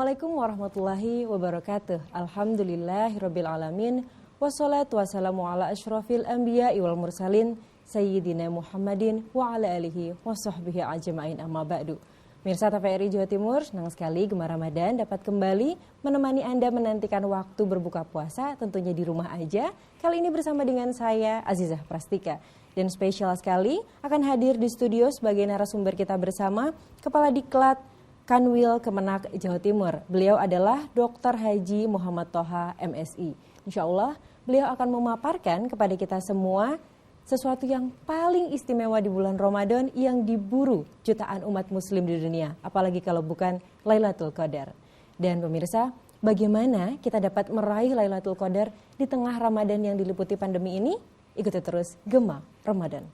Assalamualaikum warahmatullahi wabarakatuh. Alhamdulillahirabbil alamin. Wassalatu wassalamu ala asyrafil anbiya'i wal mursalin sayyidina Muhammadin wa ala alihi wa sahbihi ajma'in, amma ba'du. Mirsa TVRI Jawa Timur, senang sekali Gemar Ramadan dapat kembali menemani Anda menantikan waktu berbuka puasa, tentunya di rumah aja. Kali ini bersama dengan saya Azizah Prastika. Dan spesial sekali akan hadir di studio sebagai narasumber kita bersama Kepala Diklat Kanwil Kemenak Jawa Timur. Beliau adalah Dr. Haji Muhammad Thoha MSI. Insya Allah beliau akan memaparkan kepada kita semua sesuatu yang paling istimewa di bulan Ramadan yang diburu jutaan umat muslim di dunia. Apalagi kalau bukan Lailatul Qadar. Dan pemirsa, bagaimana kita dapat meraih Lailatul Qadar di tengah Ramadan yang diliputi pandemi ini? Ikuti terus Gema Ramadan.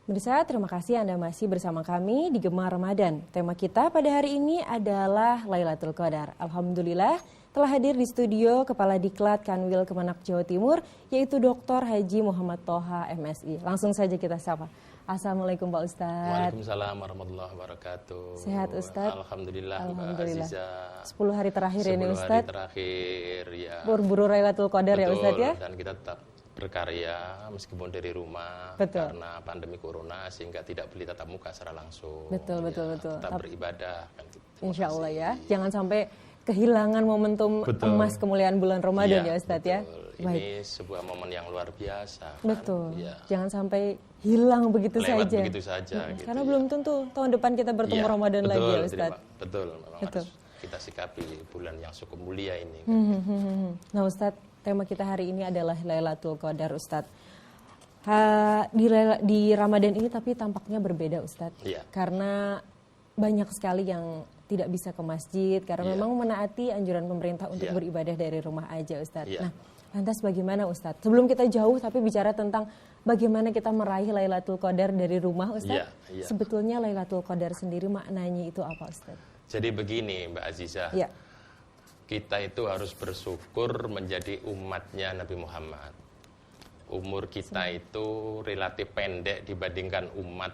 Pemirsa, terima kasih Anda masih bersama kami di Gema Ramadan. Tema kita pada hari ini adalah Lailatul Qadar. Alhamdulillah telah hadir di studio Kepala Diklat Kanwil Kemenak Jawa Timur, yaitu Dr. Haji Muhammad Thoha MSI. Langsung saja kita sapa. Assalamualaikum Pak Ustadz. Waalaikumsalam warahmatullahi wabarakatuh. Sehat Ustadz? Alhamdulillah. Alhamdulillah. Mbak Aziza. 10 hari terakhir ini Ustadz. 10 hari terakhir ya. Berburu Lailatul Qadar. Betul, ya Ustadz ya. Dan kita tetap berkarya meskipun dari rumah. Betul. Karena pandemi corona sehingga tidak beli tatap muka secara langsung. Betul, ya, betul. Tetap beribadah kan gitu. Insya Allah ya. Jangan sampai kehilangan momentum emas kemuliaan bulan Ramadan ya Ustadz ya. Ini sebuah momen yang luar biasa. Betul. Kan? Ya. Jangan sampai hilang begitu Lewat saja. begitu saja. Gitu, karena belum tentu tahun depan kita bertemu Ramadan lagi ya Ustadz. Betul. Memang harus kita sikapi bulan yang cukup mulia ini. Kan? Nah Ustadz, tema kita hari ini adalah Lailatul Qadar Ustadz. Di Ramadan ini tapi tampaknya berbeda Ustadz. Ya. Karena banyak sekali yang tidak bisa ke masjid karena memang menaati anjuran pemerintah untuk beribadah dari rumah aja Ustadz. Nah, lantas bagaimana Ustadz? Sebelum kita jauh tapi bicara tentang bagaimana kita meraih Lailatul Qadar dari rumah Ustadz. Sebetulnya Lailatul Qadar sendiri maknanya itu apa Ustadz? Jadi begini Mbak Azizah. Kita itu harus bersyukur menjadi umatnya Nabi Muhammad. Umur kita itu relatif pendek dibandingkan umat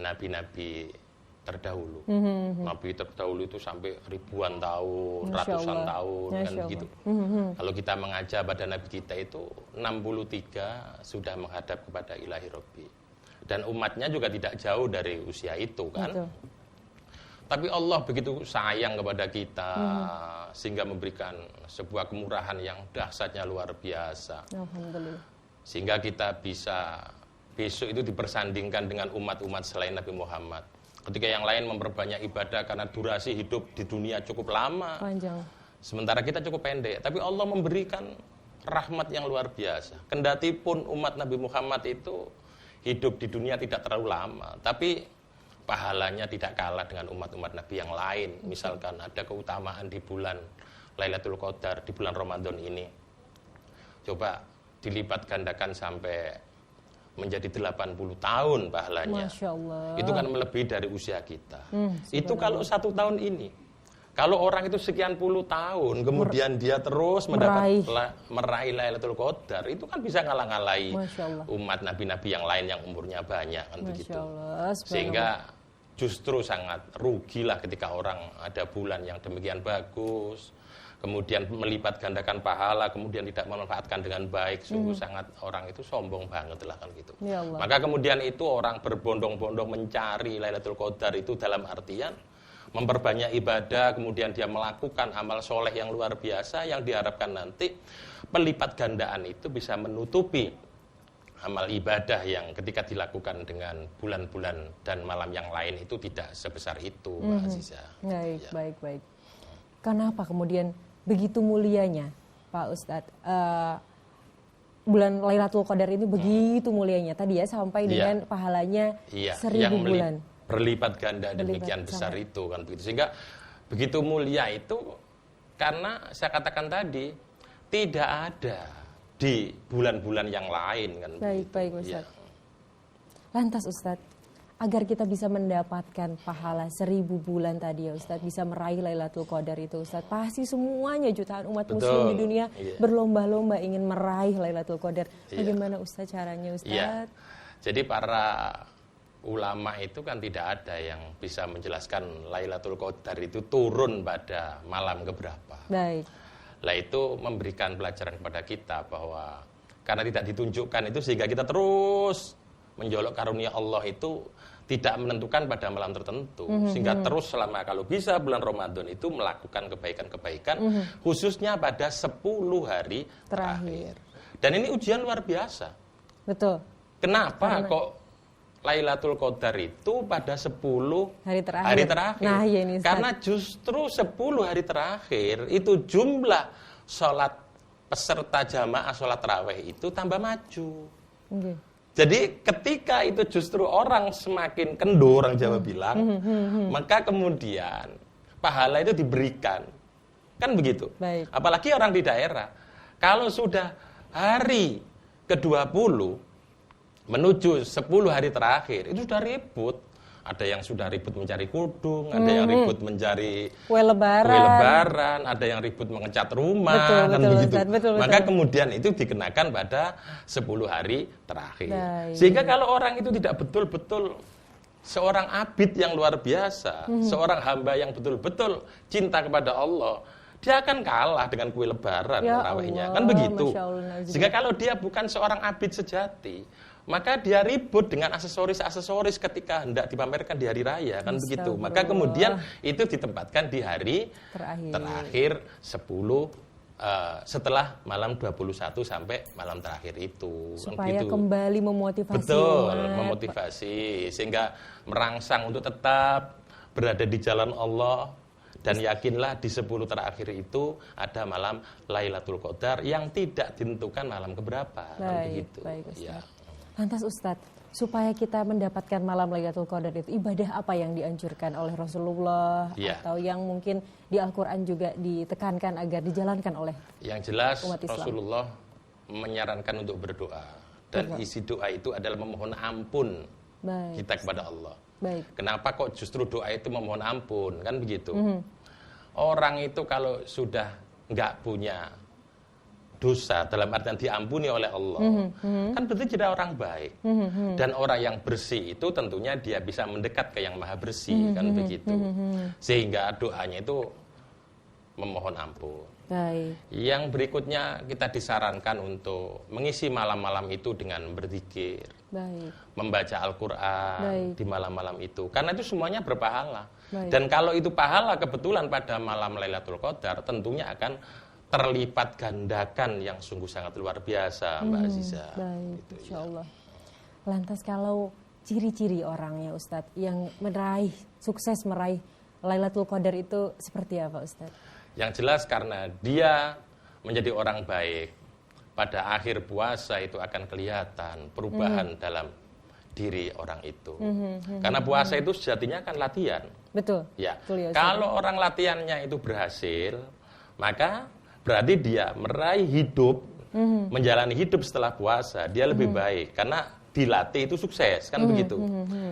nabi-nabi terdahulu. Nabi terdahulu itu sampai ribuan tahun, ratusan tahun kan gitu. Kalau kita mengajar pada nabi kita itu 63 sudah menghadap kepada Ilahi Rabbi. Dan umatnya juga tidak jauh dari usia itu kan. Betul. Tapi Allah begitu sayang kepada kita sehingga memberikan sebuah kemurahan yang dahsyatnya luar biasa. Alhamdulillah. Sehingga kita bisa besok itu dipersandingkan dengan umat-umat selain Nabi Muhammad. Ketika yang lain memperbanyak ibadah karena durasi hidup di dunia cukup lama. Panjang. Sementara kita cukup pendek. Tapi Allah memberikan rahmat yang luar biasa. Kendati pun umat Nabi Muhammad itu hidup di dunia tidak terlalu lama. Tapi pahalanya tidak kalah dengan umat-umat Nabi yang lain. Misalkan ada keutamaan di bulan Lailatul Qadar, di bulan Ramadan ini. Coba dilipat gandakan sampai menjadi 80 tahun pahalanya. Masya Allah. Itu kan melebihi dari usia kita. Itu kalau 1 tahun ini. Kalau orang itu sekian puluh tahun, kemudian dia terus meraih Lailatul Qadar, itu kan bisa ngalah-ngalahi umat nabi-nabi yang lain yang umurnya banyak kan begitu. Sehingga justru sangat rugilah ketika orang ada bulan yang demikian bagus, kemudian melipat gandakan pahala, kemudian tidak memanfaatkan dengan baik, sungguh sangat orang itu sombong banget lah kan gitu. Ya Allah. Maka kemudian itu orang berbondong-bondong mencari Lailatul Qadar itu dalam artian memperbanyak ibadah, kemudian dia melakukan amal soleh yang luar biasa yang diharapkan nanti pelipat gandaan itu bisa menutupi amal ibadah yang ketika dilakukan dengan bulan-bulan dan malam yang lain itu tidak sebesar itu, Mbak Azizah. Baik. Kenapa kemudian begitu mulianya, Pak Ustadz, bulan Lailatul Qadar ini begitu mulianya tadi ya sampai dengan pahalanya 1000 bulan. Berlipat ganda demikian besar itu kan begitu. Sehingga begitu mulia itu karena saya katakan tadi tidak ada di bulan-bulan yang lain kan. Baik Ustadz. Lantas Ustadz, agar kita bisa mendapatkan pahala 1000 bulan tadi ya Ustadz, bisa meraih Lailatul Qadar itu Ustadz. Pasti semuanya jutaan umat muslim di dunia berlomba-lomba ingin meraih Lailatul Qadar. Bagaimana Ustadz caranya Ustadz? Jadi para ulama itu kan tidak ada yang bisa menjelaskan Lailatul Qadar itu turun pada malam keberapa. Baik. Lah itu memberikan pelajaran kepada kita bahwa karena tidak ditunjukkan itu sehingga kita terus menjolok karunia Allah itu tidak menentukan pada malam tertentu. Sehingga terus selama kalau bisa bulan Ramadan itu melakukan kebaikan-kebaikan khususnya pada 10 hari terakhir. Dan ini ujian luar biasa. Betul. Kenapa kok Lailatul Qadar itu pada 10 hari terakhir. Nah, ya ini, karena justru 10 hari terakhir itu jumlah sholat peserta jamaah sholat tarawih itu tambah maju. Jadi ketika itu justru orang semakin kendor, orang Jawa bilang, maka kemudian pahala itu diberikan. Kan begitu. Baik. Apalagi orang di daerah. Kalau sudah hari ke-20 menuju 10 hari terakhir itu sudah ribut. Ada yang sudah ribut mencari kudung, ada yang ribut mencari kue lebaran, ada yang ribut mengecat rumah, kan begitu. Maka kemudian itu dikenakan pada 10 hari terakhir. Sehingga kalau orang itu tidak betul-betul seorang abid yang luar biasa, seorang hamba yang betul-betul cinta kepada Allah, dia akan kalah dengan kue lebaran tarawihnya, kan begitu. Sehingga kalau dia bukan seorang abid sejati, maka dia ribut dengan aksesoris-aksesoris ketika hendak dipamerkan di hari raya, kan begitu. Maka kemudian itu ditempatkan di hari terakhir 10 setelah malam 21 sampai malam terakhir itu. Supaya kan gitu. Kembali memotivasi. Betul, memotivasi sehingga merangsang untuk tetap berada di jalan Allah. Dan yakinlah di 10 terakhir itu ada malam Lailatul Qadar yang tidak ditentukan malam keberapa. Baik, baik Ustaz. Lantas Ustadz, supaya kita mendapatkan malam Lailatul Qadar itu ibadah apa yang dianjurkan oleh Rasulullah atau yang mungkin di Al-Quran juga ditekankan agar dijalankan oleh yang jelas umat Islam? Rasulullah menyarankan untuk berdoa dan isi doa itu adalah memohon ampun kita kepada Allah. Kenapa kok justru doa itu memohon ampun, kan begitu? Orang itu kalau sudah nggak punya dosa dalam artian diampuni oleh Allah, kan berarti jadi orang baik. Dan orang yang bersih itu tentunya dia bisa mendekat ke yang maha bersih, kan begitu. Sehingga doanya itu memohon ampun. Baik. Yang berikutnya kita disarankan untuk mengisi malam-malam itu dengan berzikir, membaca Al-Quran di malam-malam itu. Karena itu semuanya berpahala. Dan kalau itu pahala kebetulan pada malam Lailatul Qadar, tentunya akan terlipat gandakan yang sungguh sangat luar biasa, Mbak Aziza. Baik, Insya Allah. Lantas kalau ciri-ciri orangnya Ustadz yang sukses meraih Lailatul Qadar itu seperti apa Ustadz? Yang jelas karena dia menjadi orang baik, pada akhir puasa itu akan kelihatan perubahan dalam diri orang itu. Karena puasa itu sejatinya kan latihan. Betul. Ya. Betul ya, kalau orang latihannya itu berhasil, maka berarti dia meraih hidup, menjalani hidup setelah puasa, dia lebih baik. Karena dilatih itu sukses, kan begitu.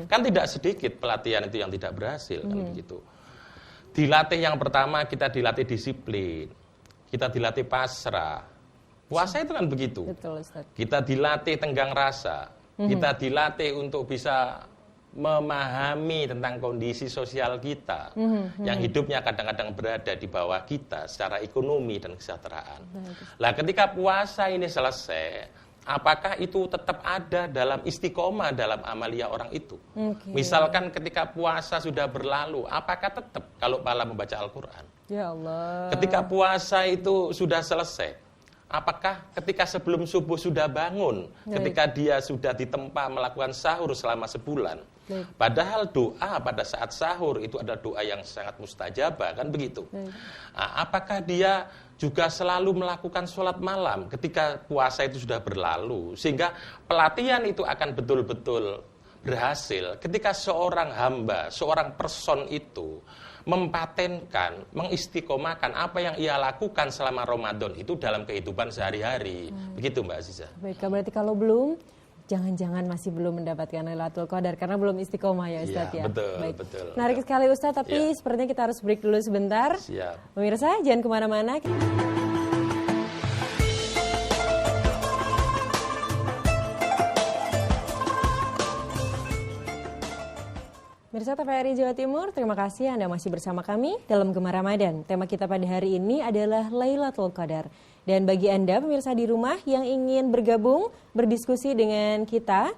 Kan tidak sedikit pelatihan itu yang tidak berhasil, kan begitu. Dilatih yang pertama, kita dilatih disiplin, kita dilatih pasrah. Puasa itu kan begitu. Betul, Ustaz. Kita dilatih tenggang rasa, kita dilatih untuk bisa memahami tentang kondisi sosial kita yang hidupnya kadang-kadang berada di bawah kita secara ekonomi dan kesejahteraan. Lah ketika puasa ini selesai, apakah itu tetap ada dalam istiqomah dalam amalia orang itu? Misalkan ketika puasa sudah berlalu, apakah tetap kalau malah membaca Al-Quran? Ya Allah. Ketika puasa itu sudah selesai, apakah ketika sebelum subuh sudah bangun, ketika dia sudah ditempa melakukan sahur selama sebulan, padahal doa pada saat sahur itu adalah doa yang sangat mustajabah, kan begitu. Apakah dia juga selalu melakukan sholat malam ketika puasa itu sudah berlalu, sehingga pelatihan itu akan betul-betul berhasil ketika seorang hamba, seorang person itu mempatenkan, mengistiqomahkan apa yang ia lakukan selama Ramadan itu dalam kehidupan sehari-hari. Begitu Mbak Aziza. Baik, berarti kalau belum jangan-jangan masih belum mendapatkan Lailatul Qadar karena belum istiqomah ya Ustadz ya. Betul, baik. Betul. Menarik sekali Ustadz, tapi sepertinya kita harus break dulu sebentar. Siap. Pemirsa, jangan kemana-mana. Pemirsa TVRI Jawa Timur, terima kasih Anda masih bersama kami dalam Gemar Ramadan. Tema kita pada hari ini adalah Lailatul Qadar. Dan bagi Anda pemirsa di rumah yang ingin bergabung, berdiskusi dengan kita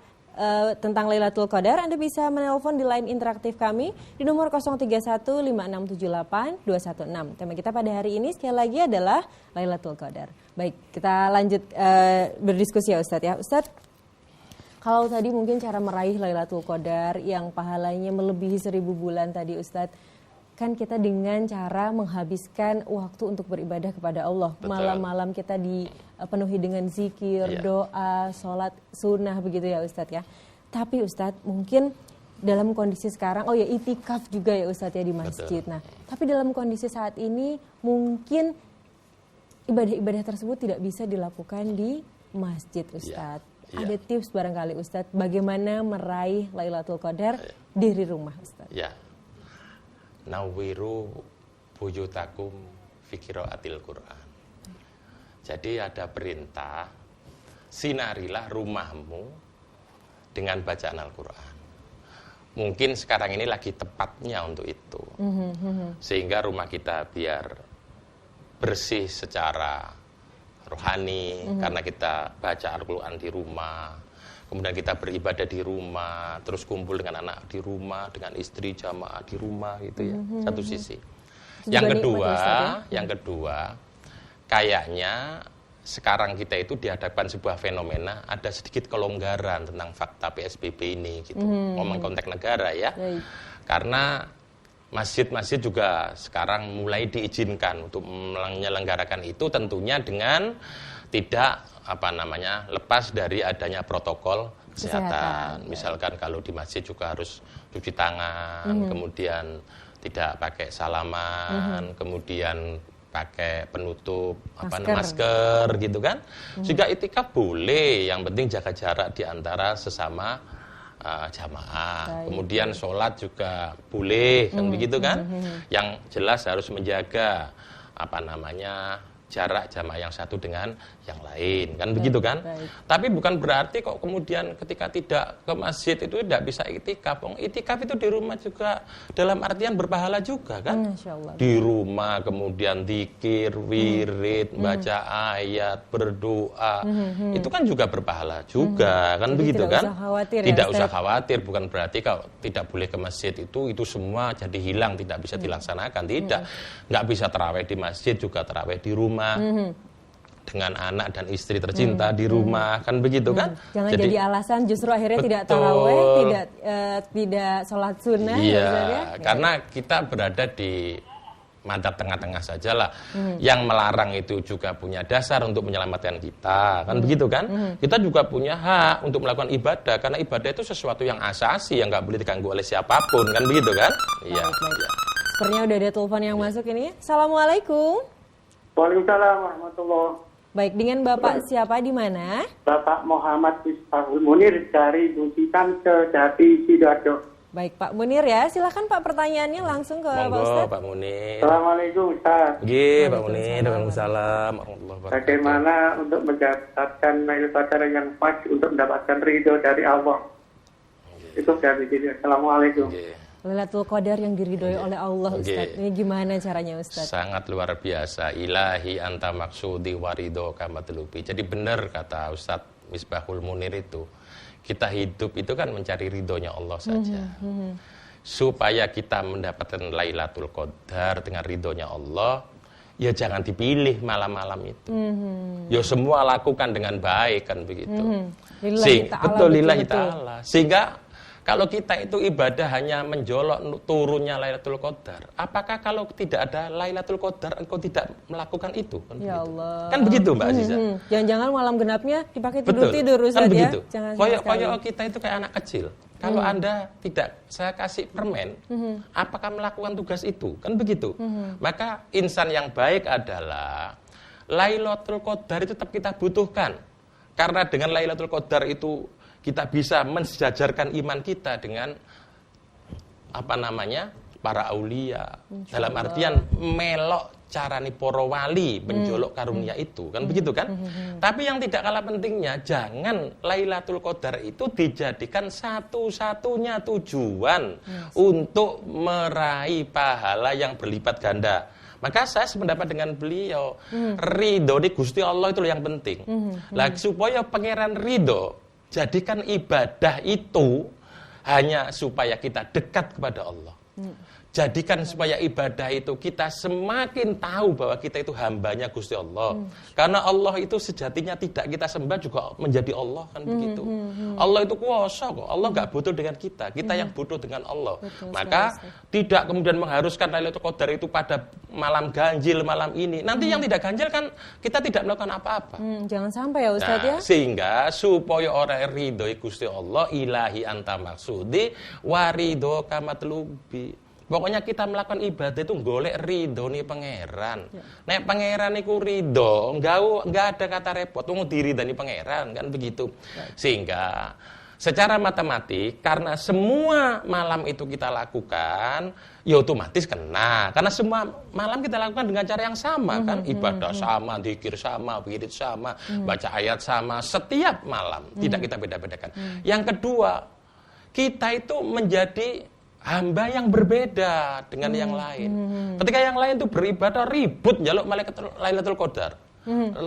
tentang Lailatul Qadar, Anda bisa menelpon di line interaktif kami di nomor 03156782216. Tema kita pada hari ini sekali lagi adalah Lailatul Qadar. Baik, kita lanjut berdiskusi ya Ustadz ya. Ustadz, kalau tadi mungkin cara meraih Lailatul Qadar yang pahalanya melebihi 1000 bulan tadi Ustadz, kan kita dengan cara menghabiskan waktu untuk beribadah kepada Allah. Betul. Malam-malam kita dipenuhi dengan zikir, doa, sholat sunnah begitu ya Ustadz ya. Tapi Ustadz mungkin dalam kondisi sekarang, itikaf juga ya Ustadz ya di masjid. Betul. Nah, tapi dalam kondisi saat ini mungkin ibadah-ibadah tersebut tidak bisa dilakukan di masjid Ustadz. Ada tips barangkali Ustadz bagaimana meraih Lailatul Qadar dari rumah Ustadz? Ya. Nawiru buyutakum fi qiraatil Qur'an. Jadi ada perintah, sinarilah rumahmu dengan bacaan Al-Qur'an. Mungkin sekarang ini lagi tepatnya untuk itu. Sehingga rumah kita biar bersih secara rohani, karena kita baca Al-Quran di rumah, kemudian kita beribadah di rumah, terus kumpul dengan anak di rumah, dengan istri jamaah di rumah gitu ya, satu sisi. Yang kedua, kayaknya sekarang kita itu dihadapkan sebuah fenomena, ada sedikit kelonggaran tentang fakta PSBB ini gitu, ngomong konteks negara ya, karena masjid-masjid juga sekarang mulai diizinkan untuk menyelenggarakan itu tentunya dengan tidak lepas dari adanya protokol kesehatan. Misalkan kalau di masjid juga harus cuci tangan, kemudian tidak pakai salaman, kemudian pakai penutup masker gitu kan. Jika itikaf boleh, yang penting jaga jarak di antara sesama jamaah. Kemudian sholat juga boleh kan begitu kan. Yang jelas harus menjaga jarak jamaah yang satu dengan yang lain kan begitu kan. Tapi bukan berarti kok kemudian ketika tidak ke masjid itu tidak bisa itikaf. Itikaf itu di rumah juga dalam artian berpahala juga kan. Di rumah kemudian zikir, wirid, baca ayat, berdoa, itu kan juga berpahala juga kan. Jadi begitu kan. Tidak usah khawatir, bukan berarti kalau tidak boleh ke masjid itu semua jadi hilang, tidak bisa dilaksanakan, tidak. Nggak bisa tarawih di masjid, juga tarawih di rumah. Dengan anak dan istri tercinta di rumah kan begitu kan. Jangan jadi alasan justru akhirnya tidak tarawih, tidak sholat sunnah. Iya, karena kita berada di mantap tengah-tengah sajalah. Yang melarang itu juga punya dasar untuk menyelamatkan kita kan begitu kan. Kita juga punya hak untuk melakukan ibadah, karena ibadah itu sesuatu yang asasi yang nggak boleh diganggu oleh siapapun kan begitu kan. Iya. Sepertinya udah ada telepon yang masuk ini. Assalamualaikum. Waalaikumsalam warahmatullahi. Baik, dengan Bapak siapa di mana? Bapak Muhammad Misbahul Munir dari Bucitan Kejati Sidoarjo. Baik, Pak Munir ya. Silakan Pak, pertanyaannya langsung ke Pak Ustaz. Pak Munir. Assalamualaikum Ustaz. Pak Munir. Waalaikumsalam. Bagaimana untuk mendapatkan Lailatul Qadar yang pas untuk mendapatkan ridho dari Allah? Itu dari sini. Assalamualaikum. Lailatul Qadar yang diridhoi oleh Allah Ustaz. Ini gimana caranya Ustaz? Sangat luar biasa. Ilahi anta maksudi waridho kamatlubi. Jadi benar kata Ustaz Misbahul Munir itu. Kita hidup itu kan mencari ridhonya Allah saja. Supaya kita mendapatkan Lailatul Qadar dengan ridhonya Allah, ya jangan dipilih malam-malam itu. Ya semua lakukan dengan baik kan begitu. Lillahi ta'ala. Sehingga kalau kita itu ibadah hanya menjolok turunnya Lailatul Qadar, apakah kalau tidak ada Lailatul Qadar engkau tidak melakukan itu? Kan ya begitu. Allah. Kan begitu Mbak Aziza. Jangan-jangan malam genapnya dipakai tidur-tidur Ustaz kan ya. Begitu. Koyok kita itu kayak anak kecil. Kalau Anda tidak saya kasih permen, apakah melakukan tugas itu? Kan begitu. Maka insan yang baik adalah Lailatul Qadar itu tetap kita butuhkan. Karena dengan Lailatul Qadar itu kita bisa mensejajarkan iman kita dengan para aulia. Dalam artian melok carani para wali menjolok karunia itu, kan begitu kan? Tapi yang tidak kalah pentingnya, jangan Lailatul Qadar itu dijadikan satu-satunya tujuan untuk meraih pahala yang berlipat ganda. Maka saya sependapat dengan beliau, ridho di Gusti Allah itu yang penting. Supaya pangeran ridho, jadikan ibadah itu hanya supaya kita dekat kepada Allah. Jadikan supaya ibadah itu kita semakin tahu bahwa kita itu hambanya Gusti Allah. Karena Allah itu sejatinya tidak kita sembah juga menjadi Allah, kan begitu. Allah itu kuasa kok. Allah nggak butuh dengan kita yang butuh dengan Allah. Betul, maka tidak kemudian mengharuskan Lailatul Qadar itu pada malam ganjil, malam ini. Nanti yang tidak ganjil kan kita tidak melakukan apa-apa. Jangan sampai ya Ustaz ya. Sehingga supaya orang ridho Gusti Allah, ilahi anta maksudi warido kamatlubi. Pokoknya kita melakukan ibadah itu golek ridho nih pangeran. Nek pangeran iku ridho, enggak ada kata repot, wong diridani pangeran, kan begitu. Sehingga secara matematik, karena semua malam itu kita lakukan, ya otomatis kena. Karena semua malam kita lakukan dengan cara yang sama, kan? Ibadah sama, zikir sama, wirid sama, baca ayat sama, setiap malam. Tidak kita beda-bedakan. Yang kedua, kita itu menjadi hamba yang berbeda dengan yang lain. Ketika yang lain itu beribadah ribut njaluk malaikat Lailatul Qadar.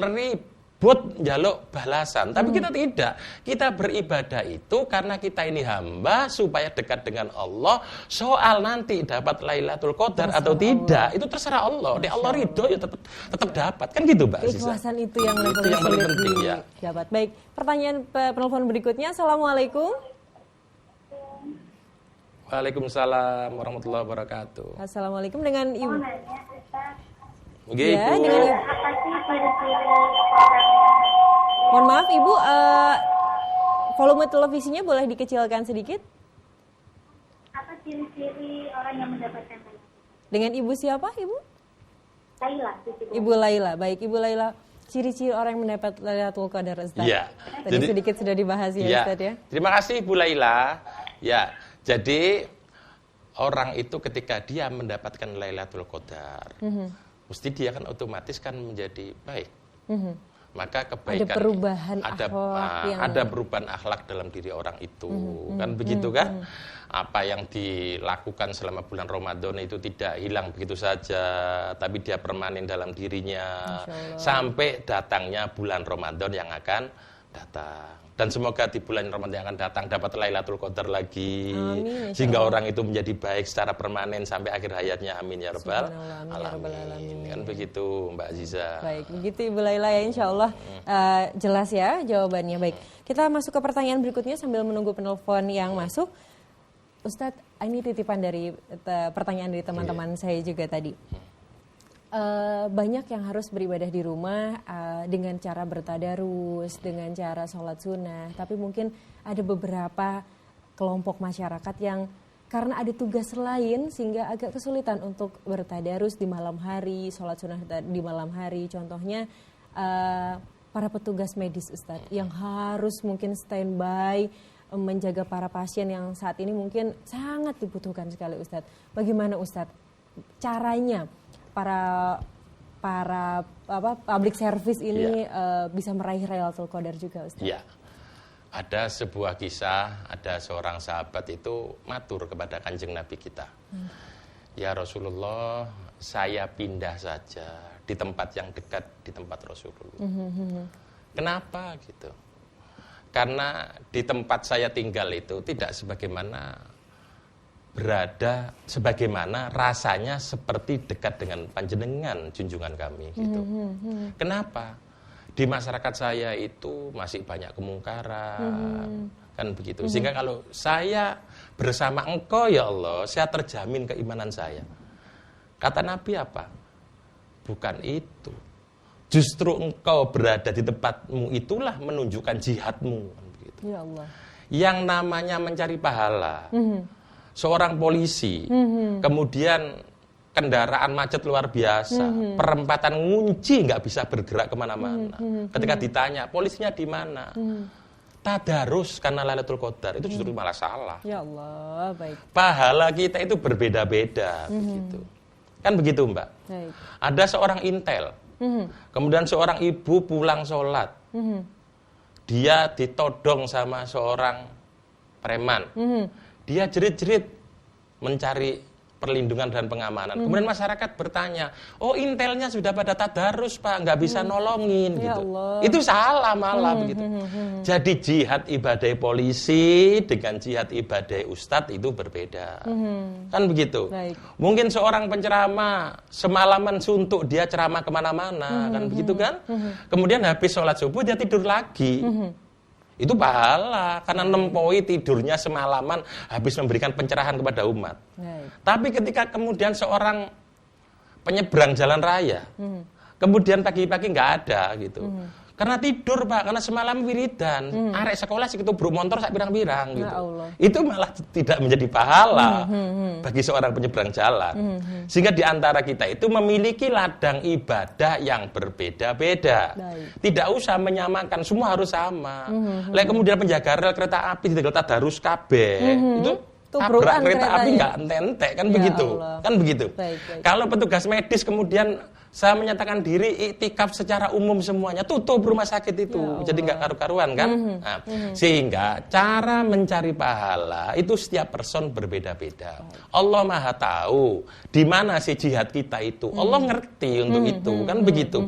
Ribut njaluk balasan. Tapi kita tidak. Kita beribadah itu karena kita ini hamba supaya dekat dengan Allah. Soal nanti dapat Lailatul Qadar atau tidak, itu terserah Allah. Di Allah ridho ya tetap dapat. Kan gitu, Mbak Aziza. Keikhlasan itu yang paling penting ya. Dapat. Baik, pertanyaan penelpon berikutnya. Assalamualaikum. Waalaikumsalam warahmatullahi wabarakatuh. Assalamualaikum, dengan Ibu. Ya, dengan Ibu. Mohon maaf Ibu, volume televisinya boleh dikecilkan sedikit? Apa ciri-ciri orang yang mendapatkan Lailatul? Dengan Ibu siapa, Ibu? Laila. Ibu Laila. Baik, Ibu Laila. Ciri-ciri orang yang mendapat Lailatul Qadar, Ustaz. Ya. Tadi sedikit sudah dibahas ya, Ustaz ya. Terima kasih Ibu Laila. Ya. Jadi orang itu ketika dia mendapatkan Lailatul Qadar, mesti dia kan otomatis kan menjadi baik. Maka kebaikan ada perubahan ada perubahan akhlak dalam diri orang itu, kan begitu kan? Apa yang dilakukan selama bulan Ramadan itu tidak hilang begitu saja, tapi dia permanen dalam dirinya sampai datangnya bulan Ramadan yang akan datang. Dan semoga di bulan Ramadan yang akan datang dapat Lailatul Qadar lagi. Amin, sehingga orang itu menjadi baik secara permanen sampai akhir hayatnya. Amin ya rabbal alamin. Kan begitu Mbak Aziza. Baik, begitu Ibu Laila ya, insyaallah jelas ya jawabannya. Baik, kita masuk ke pertanyaan berikutnya sambil menunggu penelpon yang masuk. Ustadz, ini titipan dari pertanyaan dari teman-teman saya juga tadi. Banyak yang harus beribadah di rumah dengan cara bertadarus, dengan cara sholat sunnah. Tapi mungkin ada beberapa kelompok masyarakat yang karena ada tugas lain sehingga agak kesulitan untuk bertadarus di malam hari, sholat sunnah di malam hari. Contohnya para petugas medis, Ustadz, yang harus mungkin standby menjaga para pasien yang saat ini mungkin sangat dibutuhkan sekali, Ustadz. Bagaimana Ustadz caranya para public service ini bisa meraih Lailatul Qadar juga, Ustaz? Ya, ada sebuah kisah, ada seorang sahabat itu matur kepada Kanjeng Nabi kita. Ya Rasulullah, saya pindah saja di tempat yang dekat di tempat Rasulullah. Kenapa gitu? Karena di tempat saya tinggal itu tidak sebagaimana rasanya seperti dekat dengan panjenengan junjungan kami gitu. Kenapa? Di masyarakat saya itu masih banyak kemungkaran, kan begitu. Sehingga kalau saya bersama engkau ya Allah, saya terjamin keimanan saya. Kata Nabi apa? Bukan itu. Justru engkau berada di tempatmu itulah menunjukkan jihadmu, kan begitu. Ya Allah. Yang namanya mencari pahala. Seorang polisi, kemudian kendaraan macet luar biasa, perempatan ngunci, nggak bisa bergerak kemana-mana. Ketika ditanya, polisinya di mana? tadarus karena Lailatul Qadar, itu justru malah salah. Ya Allah, baik. Pahala kita itu berbeda-beda, begitu. Kan begitu, Mbak? Baik. Ada seorang intel, kemudian seorang ibu pulang sholat, dia ditodong sama seorang preman, dia jerit-jerit mencari perlindungan dan pengamanan. Kemudian masyarakat bertanya, oh intelnya sudah pada tadarus Pak, nggak bisa nolongin Ya gitu. Allah. Itu salah malah begitu. Jadi jihad ibadah polisi dengan jihad ibadah ustadz itu berbeda. Kan begitu. Baik. Mungkin seorang penceramah semalaman suntuk dia ceramah kemana-mana, kan begitu kan? Kemudian habis sholat subuh dia tidur lagi. Itu pahala karena nempoi tidurnya semalaman habis memberikan pencerahan kepada umat. Baik. Tapi ketika kemudian seorang penyeberang jalan raya, kemudian pagi-pagi nggak ada gitu, karena tidur Pak, karena semalam wiridan, arek sekolah sih ketubruk motor sak pirang-pirang gitu, Allah. itu malah tidak menjadi pahala bagi seorang penyeberang jalan. Sehingga di antara kita itu memiliki ladang ibadah yang berbeda-beda. Baik. Tidak usah menyamakan, semua harus sama. Kemudian penjaga rel kereta api tidak tadarus kabeh, itu tabrak kereta api nggak entek kan, Ya begitu Allah. kan begitu. Baik, baik. Kalau petugas medis kemudian saya menyatakan diri iktikaf secara umum semuanya, tutup rumah sakit itu, Ya jadi nggak karu-karuan kan. Nah, sehingga cara mencari pahala itu setiap person berbeda-beda. Allah Maha tahu di mana sih jihad kita itu, Allah ngerti untuk itu kan begitu.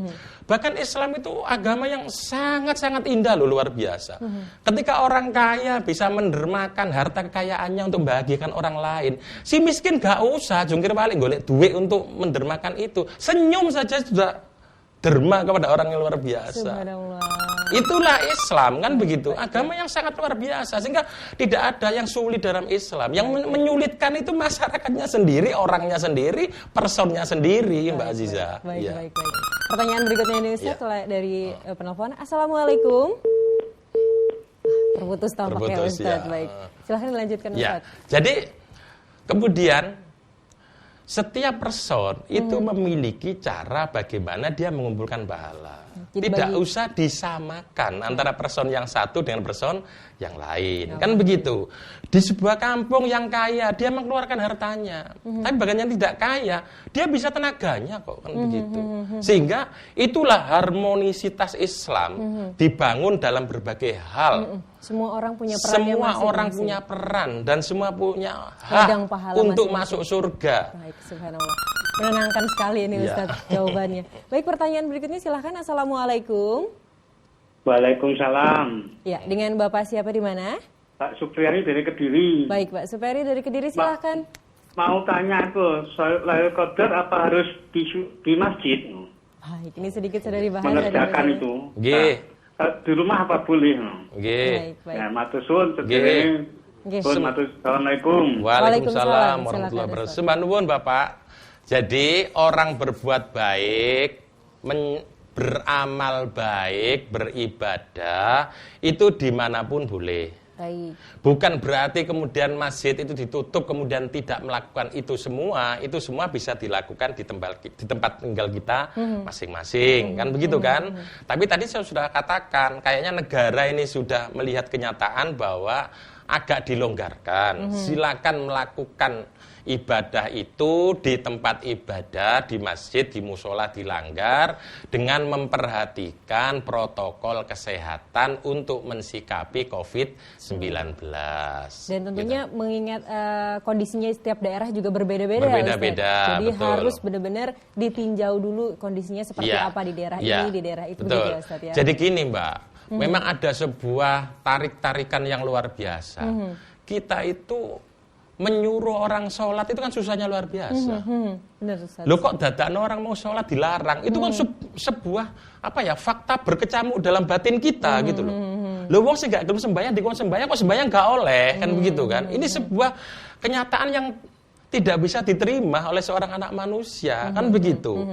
Bahkan Islam itu agama yang sangat-sangat indah loh, luar biasa. Ketika orang kaya bisa mendermakan harta kekayaannya untuk membahagiakan orang lain, si miskin gak usah jungkir balik golek duit untuk mendermakan itu. Senyum saja sudah derma kepada orang yang luar biasa. Subhanallah. Itulah Islam kan begitu. Agama yang sangat luar biasa, sehingga tidak ada yang sulit dalam Islam. Yang menyulitkan itu masyarakatnya sendiri, orangnya sendiri, personnya sendiri, Mbak Aziza. Baik, Ya. baik. Pertanyaan berikutnya ini Ustaz, Ya. dari penelpon. Assalamualaikum. Terputus tampaknya Terputus, Ustaz. ya. Baik. Silahkan dilanjutkan Ya, Ustaz. jadi kemudian setiap person itu memiliki cara bagaimana dia mengumpulkan pahala. Jadi Tidak usah disamakan antara person yang satu dengan person yang lain. Kan begitu. Di sebuah kampung yang kaya, dia mengeluarkan hartanya. Tapi bagian yang tidak kaya, dia bisa tenaganya kok. Kan begitu. Sehingga itulah harmonisitas Islam dibangun dalam berbagai hal. Semua orang punya peran. Semua orang punya peran dan semua punya Ladang hak pahala untuk masing-masing. masuk surga. Baik, subhanallah. Menenangkan sekali ini Ya. Ustaz jawabannya. Baik, pertanyaan berikutnya silahkan. Assalamualaikum. Waalaikumsalam. Ya, dengan Bapak siapa di mana? Pak Supriyadi dari Kediri. Baik, Pak Superi dari Kediri silahkan. Mau tanya aku, Lailatul Qadar apa harus di masjid? Baik, ini sedikit sudah dibahas. Mengerjakan tadi. itu. Nggih. Di rumah apa boleh? Nggih. Baik, baik. Ya, matur suwun Nggih. sedherek. Nggih. Pun matur Assalamualaikum. Waalaikumsalam Waalaikumsalam. warahmatullahi Silakan, wabarakatuh. Ustaz. Sembah nuwun, Bapak. Jadi orang berbuat baik, beramal baik, beribadah itu dimanapun boleh. Baik. Bukan berarti kemudian masjid itu ditutup, kemudian tidak melakukan itu semua bisa dilakukan di tempat tinggal kita masing-masing, kan begitu kan? Tapi tadi saya sudah katakan, kayaknya negara ini sudah melihat kenyataan bahwa agak dilonggarkan. Silakan melakukan ibadah itu di tempat ibadah, di masjid, di musola dilanggar dengan memperhatikan protokol kesehatan untuk mensikapi COVID-19. Dan tentunya mengingat kondisinya setiap daerah juga berbeda-beda. Berbeda-beda, Ustaz. Jadi betul. harus benar-benar ditinjau dulu kondisinya seperti Ya, apa di daerah ya, ini, di daerah itu betul. juga Ustaz ya. Jadi gini Mbak, memang ada sebuah tarik-tarikan yang luar biasa. Kita itu menyuruh orang sholat itu kan susahnya luar biasa. Benar Ustaz. Loh kok dadakno orang mau sholat dilarang? Itu kan sebuah fakta berkecamuk dalam batin kita gitu loh. Loh wong sing gak gelem sembahyang dikon sembahyang kok sembahyang gak oleh kan begitu kan. Ini sebuah kenyataan yang tidak bisa diterima oleh seorang anak manusia kan begitu.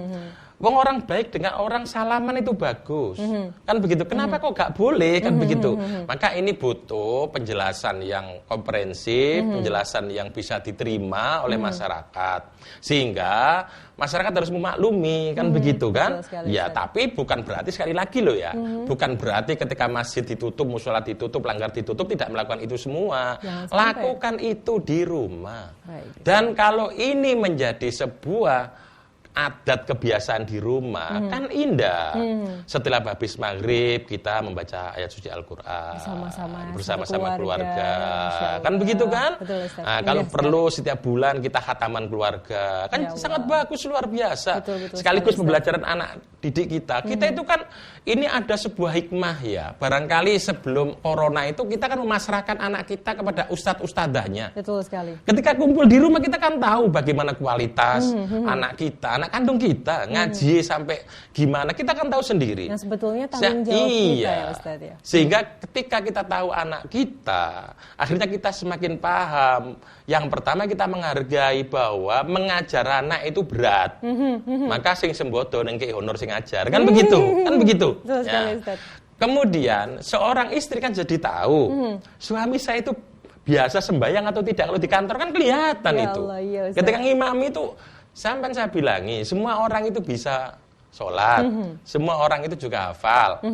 Wong orang baik dengan orang salaman itu bagus. Kan begitu. Kenapa kok gak boleh? Kan begitu. Maka ini butuh penjelasan yang komprehensif, penjelasan yang bisa diterima oleh masyarakat. Sehingga masyarakat harus memaklumi, kan begitu kan? Ya, tapi bukan berarti sekali lagi loh ya. Bukan berarti ketika masjid ditutup, mushola ditutup, langgar ditutup tidak melakukan itu semua. Lakukan itu di rumah. Dan kalau ini menjadi sebuah adat kebiasaan di rumah kan indah. Setelah habis maghrib kita membaca ayat suci Al-Quran bersama-sama keluarga. Kan begitu kan? Betul, nah, kalau perlu setiap bulan kita khataman keluarga. Kan sangat bagus, luar biasa. Betul, sekaligus pembelajaran anak didik kita. Kita itu kan ini ada sebuah hikmah ya. Barangkali sebelum corona itu kita kan memasrahkan anak kita kepada ustadz-ustadzahnya. Betul sekali. Ketika kumpul di rumah kita kan tahu bagaimana kualitas anak kita, anak kandung kita, ngaji sampai gimana, kita kan tahu sendiri. Nah sebetulnya tanggung jawab kita ya Ustaz ya. Sehingga ketika kita tahu anak kita, akhirnya kita semakin paham. Yang pertama kita menghargai bahwa mengajar anak itu berat. Maka sing sembodo nengke honor sing ajar. Kan begitu, kan begitu. Betul sekali, Ustaz. Kemudian seorang istri kan jadi tahu suami saya itu biasa sembahyang atau tidak. Kalau di kantor kan kelihatan Ya itu. Allah, iya, Ustaz. Ketika ngimami itu sampai saya bilangi, semua orang itu bisa sholat, semua orang itu juga hafal.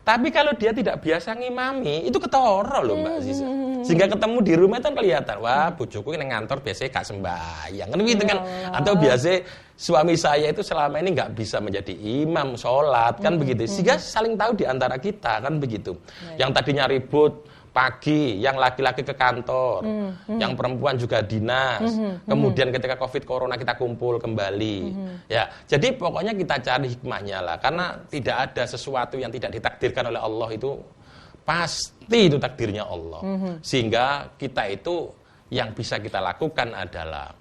Tapi kalau dia tidak biasa ngimami, itu ketoro loh Mbak Aziza. Sehingga ketemu di rumah itu kan kelihatan, wah bojoku ini ngantor biasanya gak sembahyang. Kan gitu kan. Atau biasanya suami saya itu selama ini gak bisa menjadi imam sholat, kan begitu. Sehingga saling tahu di antara kita, kan begitu. Yang tadinya ribut, pagi, yang laki-laki ke kantor, yang perempuan juga dinas. Kemudian ketika Covid Corona kita kumpul kembali. Ya, jadi pokoknya kita cari hikmahnya lah. Karena tidak ada sesuatu yang tidak ditakdirkan oleh Allah itu pasti itu takdirnya Allah. Sehingga kita itu yang bisa kita lakukan adalah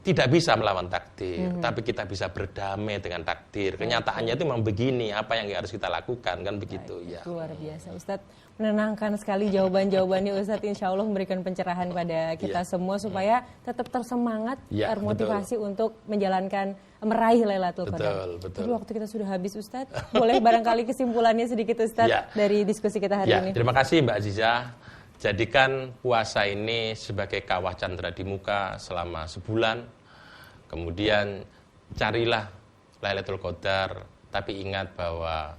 tidak bisa melawan takdir, tapi kita bisa berdamai dengan takdir. Kenyataannya itu memang begini, apa yang harus kita lakukan, kan begitu. Ya. Luar biasa, Ustadz. Menenangkan sekali jawaban-jawabannya, Ustadz. Insya Allah memberikan pencerahan pada kita semua supaya tetap tersemangat, termotivasi untuk menjalankan, meraih Lailatul Qadar. Betul. Tapi waktu kita sudah habis, Ustadz. Boleh barangkali kesimpulannya sedikit, Ustadz, dari diskusi kita hari ini. Terima kasih Mbak Aziza. Jadikan puasa ini sebagai kawah candra di muka selama sebulan. Kemudian carilah Lailatul Qadar, tapi ingat bahwa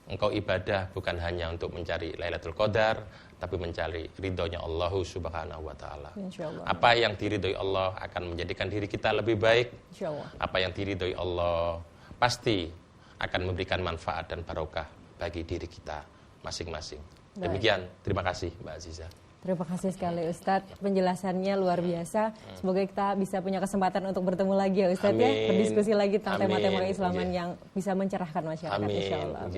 engkau ibadah bukan hanya untuk mencari Lailatul Qadar, tapi mencari ridhonya Allah Subhanahu wa taala. Apa yang diridhoi Allah akan menjadikan diri kita lebih baik. Apa yang diridhoi Allah pasti akan memberikan manfaat dan barokah bagi diri kita masing-masing. Demikian, terima kasih Mbak Aziza. Terima kasih sekali Ustadz, penjelasannya luar biasa. Semoga kita bisa punya kesempatan untuk bertemu lagi ya Ustadz. Ya, berdiskusi lagi tentang tema-tema keislaman yang bisa mencerahkan masyarakat insyaallah.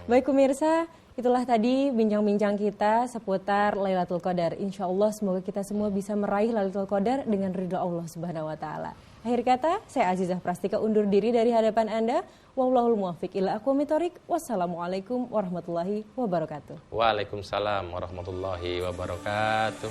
Baik pemirsa, itulah tadi bincang-bincang kita seputar Lailatul Qadar. Insyaallah semoga kita semua bisa meraih Lailatul Qadar dengan ridha Allah Subhanahu wa taala. Akhir kata, saya Azizah Prastika undur diri dari hadapan Anda. Wallahul muwaffiq ila aqwamit thoriq. Wassalamualaikum warahmatullahi wabarakatuh. Waalaikumsalam warahmatullahi wabarakatuh.